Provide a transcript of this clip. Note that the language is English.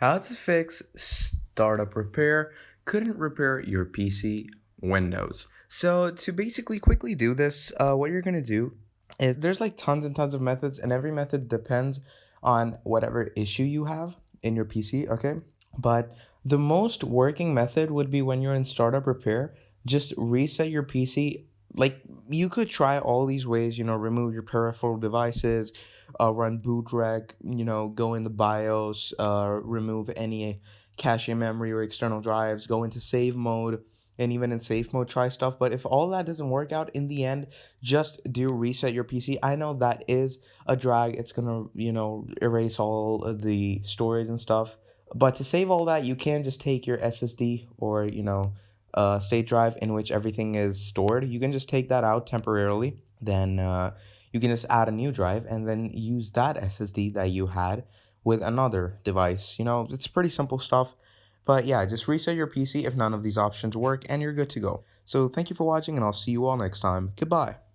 How to fix startup repair couldn't repair your PC Windows. So to basically quickly do this, what you're gonna do is there's like tons and tons of methods, and every method depends on whatever issue you have in your PC. Okay, but the most working method would be when you're in startup repair, just reset your PC. Like you could try all these ways, remove your peripheral devices, run bootrec, go in the BIOS, remove any cache memory or external drives, go into save mode, and even in safe mode, try stuff. But if all that doesn't work out in the end, just do reset your PC. I know that is a drag. It's gonna, erase all of the storage and stuff. But to save all that, you can just take your SSD or, state drive in which everything is stored. You can just take that out temporarily. Then you can just add a new drive and then use that SSD that you had with another device. It's pretty simple stuff. But yeah, just reset your PC if none of these options work and you're good to go. So thank you for watching and I'll see you all next time. Goodbye.